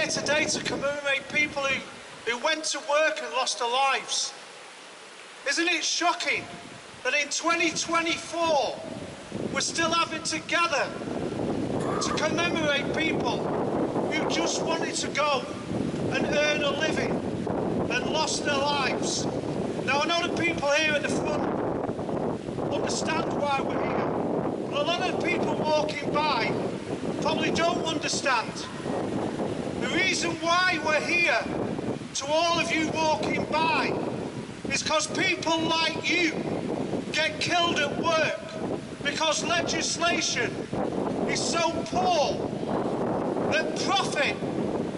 here today to commemorate people who went to work and lost their lives. Isn't it shocking that in 2024 we're still having to gather to commemorate people who just wanted to go and earn a living and lost their lives? Now, I know the people here at the front understand why we're here, but a lot of people walking by probably don't understand. The reason why we're here, to all of you walking by, is because people like you get killed at work because legislation is so poor that profit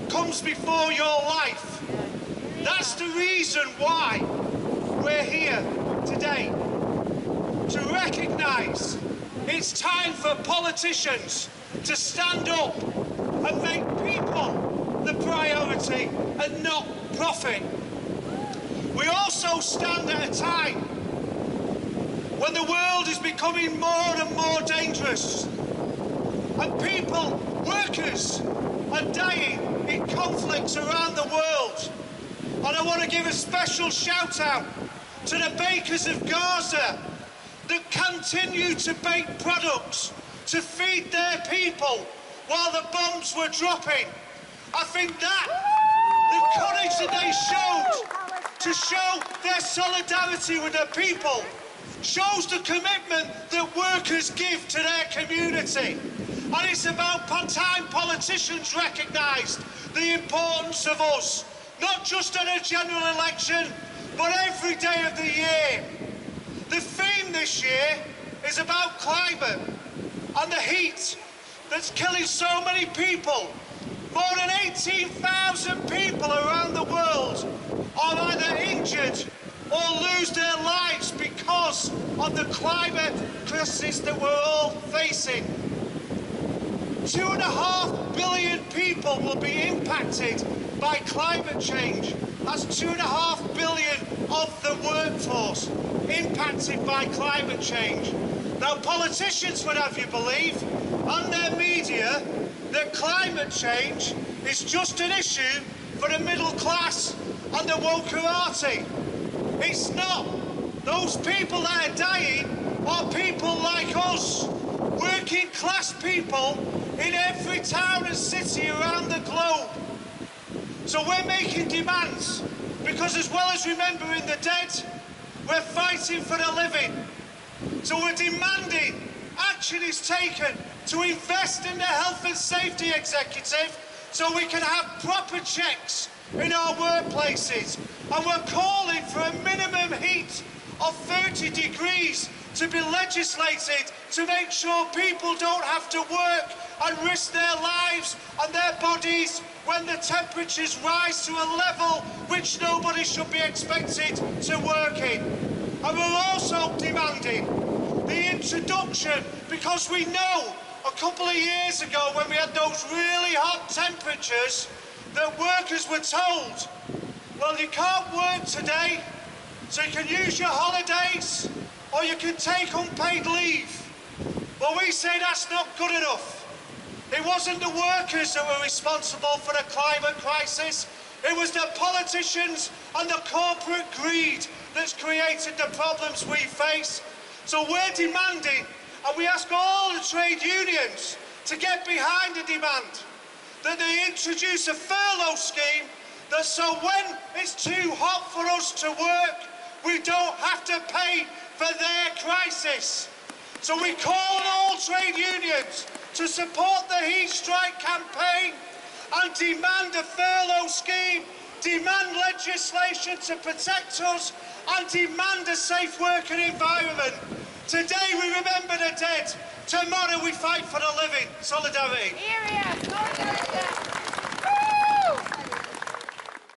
comes before your life. That's the reason why we're here today, to recognise it's time for politicians to stand up and make people the priority and not profit. We also stand at a time when the world is becoming more and more dangerous and people, workers, are dying in conflicts around the world. And I want to give a special shout out to the bakers of Gaza that continue to bake products to feed their people while the bombs were dropping. I think that, the courage that they showed to show their solidarity with their people, shows the commitment that workers give to their community. And it's about time politicians recognised the importance of us, not just at a general election, but every day of the year. The theme this year is about climate and the heat that's killing so many people. More than 18,000 people around the world are either injured or lose their lives because of the climate crisis that we're all facing. 2.5 billion people will be impacted by climate change. That's 2.5 billion of the workforce impacted by climate change. Now, politicians would have you believe, and their media, that climate change is just an issue for the middle class and the wokerati. It's not. Those people that are dying are people like us, working class people in every town and city around the globe. So we're making demands, because as well as remembering the dead, we're fighting for the living. So we're demanding action is taken to invest in the Health and Safety Executive so we can have proper checks in our workplaces. And we're calling for a minimum heat of 30 degrees to be legislated to make sure people don't have to work and risk their lives and their bodies when the temperatures rise to a level which nobody should be expected to work in. And we're also demanding the introduction, because we know a couple of years ago when we had those really hot temperatures that workers were told, well, you can't work today, so you can use your holidays or you can take unpaid leave. Well, we say that's not good enough. It wasn't the workers that were responsible for the climate crisis. It was the politicians and the corporate greed that's created the problems we face. So we're demanding, and we ask all the trade unions to get behind the demand, that they introduce a furlough scheme that so when it's too hot for us to work, we don't have to pay for their crisis. So we call on all trade unions to support the heat strike campaign and demand a furlough scheme, demand legislation to protect us, and demand a safe working environment. Today we remember the dead, tomorrow we fight for the living. Solidarity. Here he is.